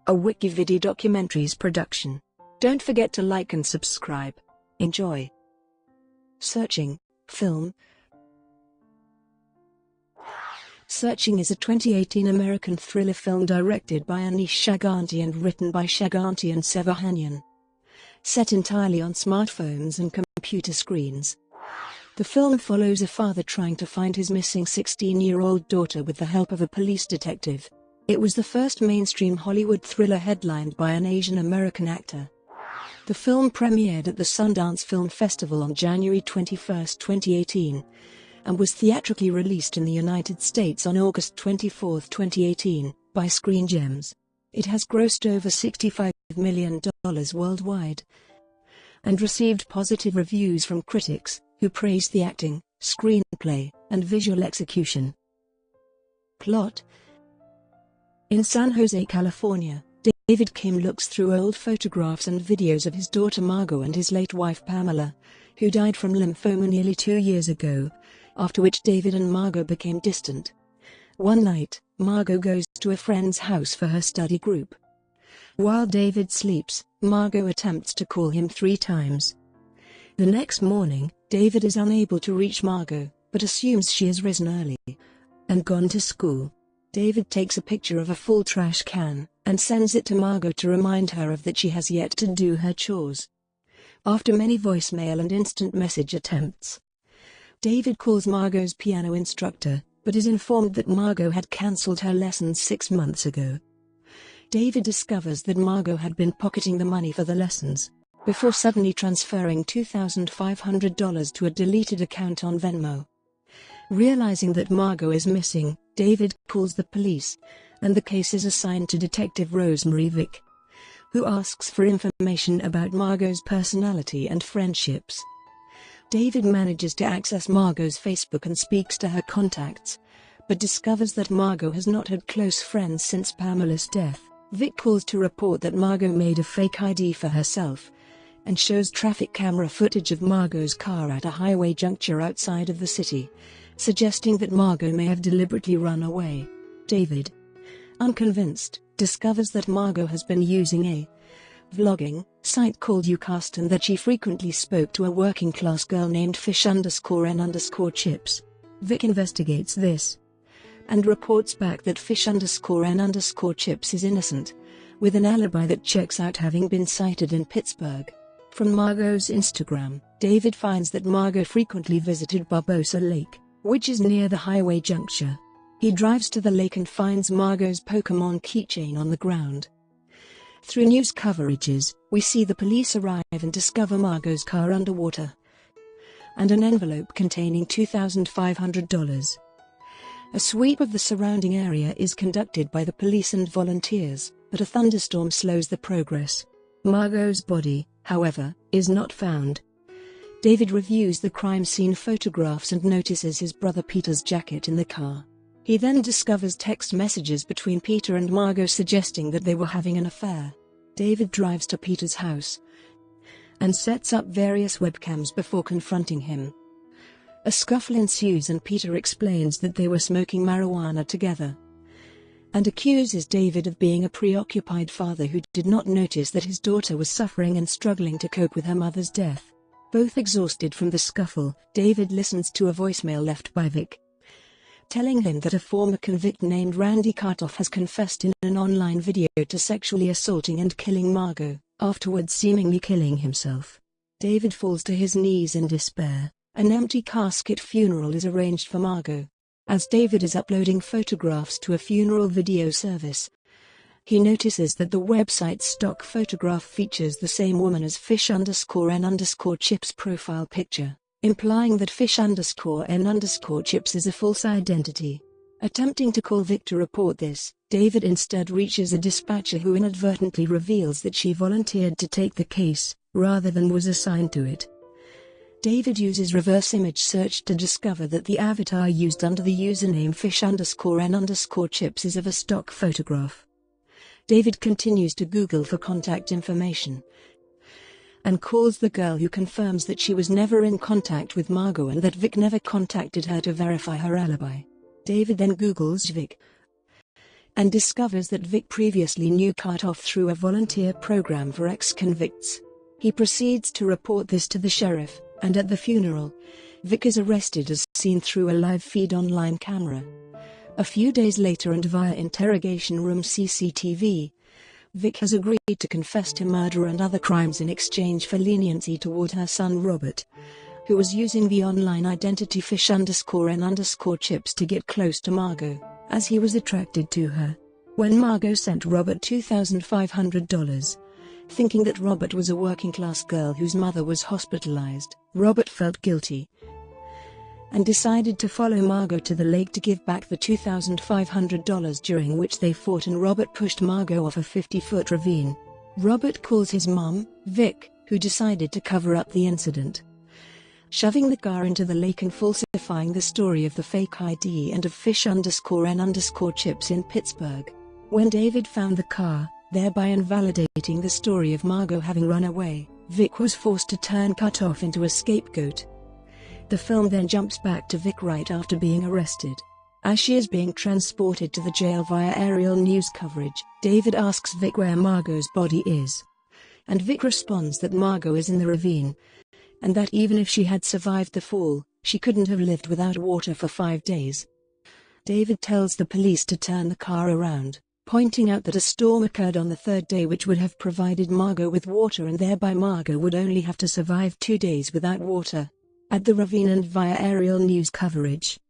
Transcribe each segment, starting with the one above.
a Wikividi Documentaries production. Don't forget to like and subscribe. Enjoy. Searching, film. Searching is a 2018 American thriller film directed by Anish Chaganty and written by Chaganty and Sevahanyan. Set entirely on smartphones and computer screens. The film follows a father trying to find his missing 16-year-old daughter with the help of a police detective. It was the first mainstream Hollywood thriller headlined by an Asian American actor. The film premiered at the Sundance Film Festival on January 21, 2018, and was theatrically released in the United States on August 24, 2018, by Screen Gems. It has grossed over $65 million worldwide, and received positive reviews from critics, who praised the acting, screenplay, and visual execution. Plot: in San Jose, California, David Kim looks through old photographs and videos of his daughter Margot and his late wife Pamela, who died from lymphoma nearly 2 years ago, after which David and Margot became distant. One night, Margot goes to a friend's house for her study group. While David sleeps, Margot attempts to call him 3 times. The next morning, David is unable to reach Margot, but assumes she has risen early and gone to school. David takes a picture of a full trash can, and sends it to Margot to remind her of that she has yet to do her chores. After many voicemail and instant message attempts, David calls Margot's piano instructor, but is informed that Margot had cancelled her lessons 6 months ago. David discovers that Margot had been pocketing the money for the lessons, before suddenly transferring $2,500 to a deleted account on Venmo. Realizing that Margot is missing, David calls the police, and the case is assigned to Detective Rosemary Vick, who asks for information about Margot's personality and friendships. David manages to access Margot's Facebook and speaks to her contacts, but discovers that Margot has not had close friends since Pamela's death. Vick calls to report that Margot made a fake ID for herself, and shows traffic camera footage of Margot's car at a highway juncture outside of the city, suggesting that Margot may have deliberately run away. David, unconvinced, discovers that Margot has been using a vlogging site called Ucast and that she frequently spoke to a working-class girl named Fish_N_Chips. Vick investigates this, and reports back that Fish_N_Chips is innocent, with an alibi that checks out, having been sighted in Pittsburgh. From Margot's Instagram, David finds that Margot frequently visited Barbosa Lake, which is near the highway juncture. He drives to the lake and finds Margot's Pokémon keychain on the ground. Through news coverages, we see the police arrive and discover Margot's car underwater, and an envelope containing $2,500. A sweep of the surrounding area is conducted by the police and volunteers, but a thunderstorm slows the progress. Margot's body, however, is not found. David reviews the crime scene photographs and notices his brother Peter's jacket in the car. He then discovers text messages between Peter and Margot suggesting that they were having an affair. David drives to Peter's house and sets up various webcams before confronting him. A scuffle ensues and Peter explains that they were smoking marijuana together, and accuses David of being a preoccupied father who did not notice that his daughter was suffering and struggling to cope with her mother's death. Both exhausted from the scuffle, David listens to a voicemail left by Vick, telling him that a former convict named Randy Kartoff has confessed in an online video to sexually assaulting and killing Margot, afterwards seemingly killing himself. David falls to his knees in despair. An empty casket funeral is arranged for Margot. As David is uploading photographs to a funeral video service, he notices that the website's stock photograph features the same woman as Fish_N_Chips' profile picture, implying that Fish_N_Chips is a false identity. Attempting to call Vick to report this, David instead reaches a dispatcher who inadvertently reveals that she volunteered to take the case, rather than was assigned to it. David uses reverse image search to discover that the avatar used under the username Fish_N_Chips is of a stock photograph. David continues to Google for contact information, and calls the girl, who confirms that she was never in contact with Margot and that Vick never contacted her to verify her alibi. David then Googles Vick, and discovers that Vic previously knew Kartoff through a volunteer program for ex-convicts. He proceeds to report this to the sheriff, and at the funeral, Vic is arrested as seen through a live feed online camera. A few days later and via interrogation room CCTV, Vic has agreed to confess to murder and other crimes in exchange for leniency toward her son Robert, who was using the online identity fish_n_chips to get close to Margot, as he was attracted to her. When Margot sent Robert $2,500, thinking that Robert was a working-class girl whose mother was hospitalized, Robert felt guilty and decided to follow Margot to the lake to give back the $2,500, during which they fought and Robert pushed Margot off a 50-foot ravine. Robert calls his mom, Vic, who decided to cover up the incident, shoving the car into the lake and falsifying the story of the fake ID and of fish_n_chips in Pittsburgh. When David found the car, thereby invalidating the story of Margot having run away, Vic was forced to turn Kartoff into a scapegoat. The film then jumps back to Vic right after being arrested. As she is being transported to the jail via aerial news coverage, David asks Vic where Margot's body is, and Vic responds that Margot is in the ravine, and that even if she had survived the fall, she couldn't have lived without water for 5 days. David tells the police to turn the car around, pointing out that a storm occurred on the 3rd day which would have provided Margot with water, and thereby Margot would only have to survive 2 days without water. At the ravine and via aerial news coverage,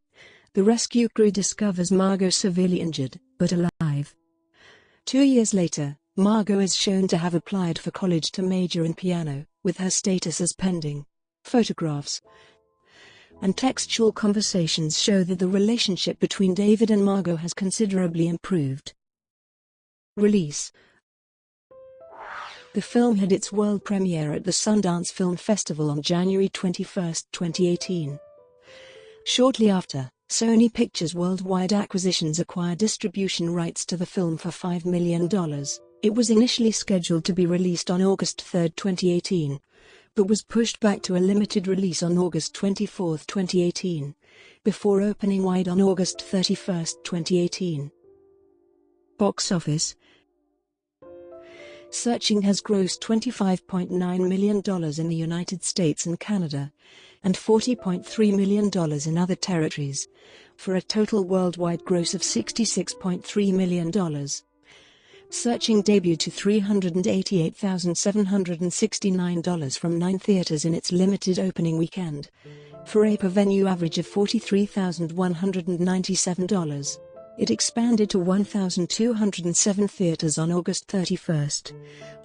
the rescue crew discovers Margot severely injured, but alive. 2 years later, Margot is shown to have applied for college to major in piano, with her status as pending. Photographs and textual conversations show that the relationship between David and Margot has considerably improved. Release. The film had its world premiere at the Sundance Film Festival on January 21, 2018. Shortly after, Sony Pictures Worldwide Acquisitions acquired distribution rights to the film for $5 million. It was initially scheduled to be released on August 3, 2018, but was pushed back to a limited release on August 24, 2018, before opening wide on August 31, 2018. Box office. Searching has grossed $25.9 million in the United States and Canada, and $40.3 million in other territories, for a total worldwide gross of $66.3 million. Searching debuted to $388,769 from 9 theaters in its limited opening weekend, for a per-venue average of $43,197. It expanded to 1,207 theaters on August 31,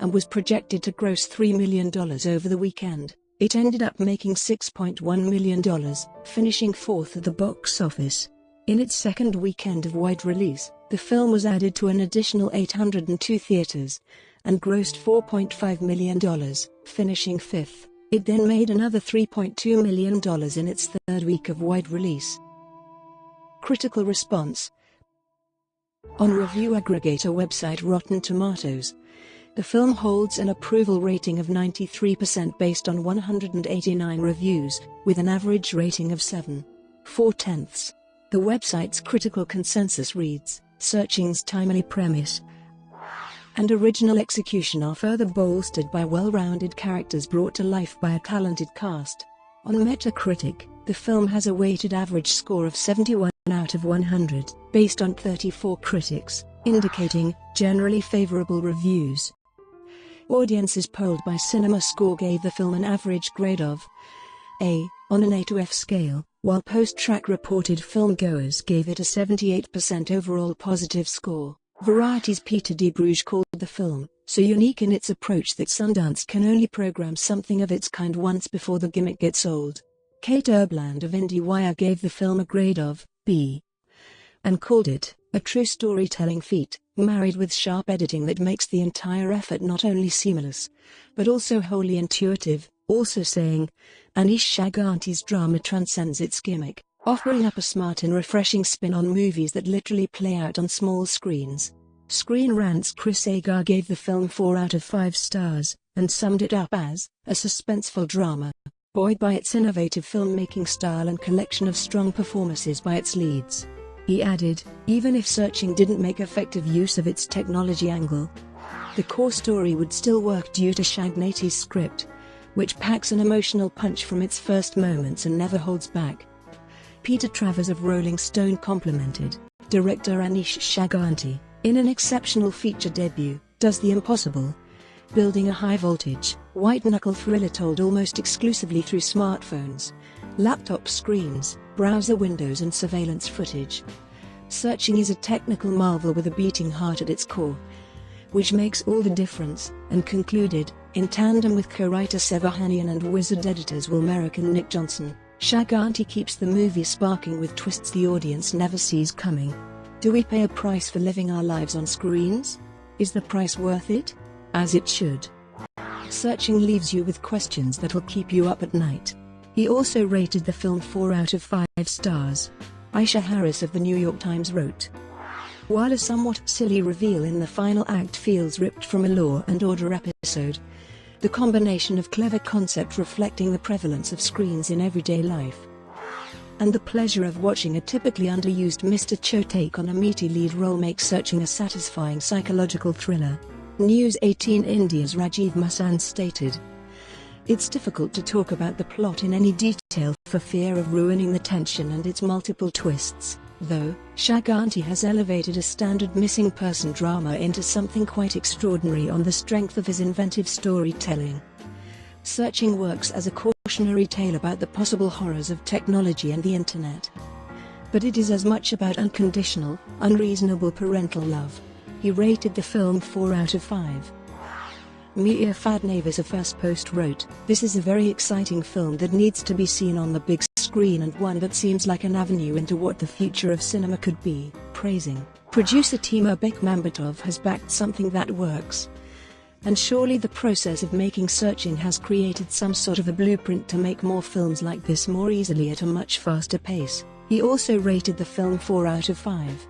and was projected to gross $3 million over the weekend. It ended up making $6.1 million, finishing 4th at the box office. In its second weekend of wide release, the film was added to an additional 802 theaters, and grossed $4.5 million, finishing 5th. It then made another $3.2 million in its third week of wide release. Critical response. On review aggregator website Rotten Tomatoes, the film holds an approval rating of 93% based on 189 reviews, with an average rating of 7.4. The website's critical consensus reads, "Searching's timely premise and original execution are further bolstered by well-rounded characters brought to life by a talented cast." On Metacritic, the film has a weighted average score of 71 out of 100, based on 34 critics, indicating generally favorable reviews. Audiences polled by CinemaScore gave the film an average grade of A on an A to F scale, while Post-Track reported filmgoers gave it a 78% overall positive score. Variety's Peter D. Bruges called the film so unique in its approach that Sundance can only program something of its kind once before the gimmick gets old. Kate Erbland of IndieWire gave the film a grade of B and called it a true storytelling feat, married with sharp editing that makes the entire effort not only seamless, but also wholly intuitive, also saying, "Anish Chaganty's drama transcends its gimmick, offering up a smart and refreshing spin on movies that literally play out on small screens." Screen Rant's Chris Agar gave the film 4 out of 5 stars, and summed it up as a suspenseful drama, buoyed by its innovative filmmaking style and collection of strong performances by its leads. He added, even if Searching didn't make effective use of its technology angle, the core story would still work due to Shagnati's script, which packs an emotional punch from its first moments and never holds back. Peter Travers of Rolling Stone complimented director Anish Shaganti, in an exceptional feature debut, does the impossible, building a high-voltage, white-knuckle thriller told almost exclusively through smartphones, laptop screens, browser windows and surveillance footage. Searching is a technical marvel with a beating heart at its core, which makes all the difference, and concluded, in tandem with co-writer Sevahanian and Wizard editors Will Merrick and Nick Johnson, Shaganti keeps the movie sparking with twists the audience never sees coming. Do we pay a price for living our lives on screens? Is the price worth it? As it should. Searching leaves you with questions that'll keep you up at night. He also rated the film 4 out of 5 stars. Aisha Harris of the New York Times wrote, while a somewhat silly reveal in the final act feels ripped from a Law and Order episode, the combination of clever concept reflecting the prevalence of screens in everyday life, and the pleasure of watching a typically underused Mr. Cho take on a meaty lead role makes Searching a satisfying psychological thriller. News 18 India's Rajiv Masand stated, it's difficult to talk about the plot in any detail for fear of ruining the tension and its multiple twists, though Shaganti has elevated a standard missing person drama into something quite extraordinary on the strength of his inventive storytelling. Searching works as a cautionary tale about the possible horrors of technology and the internet. But it is as much about unconditional, unreasonable parental love. He rated the film 4 out of 5. Mia Fadnavis of First Post wrote, this is a very exciting film that needs to be seen on the big screen and one that seems like an avenue into what the future of cinema could be, praising, producer Timur Bekmambetov has backed something that works. And surely the process of making Searching has created some sort of a blueprint to make more films like this more easily at a much faster pace. He also rated the film 4 out of 5.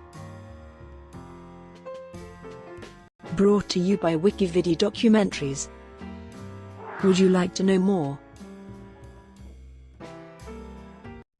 Brought to you by Wikividi Documentaries. Would you like to know more?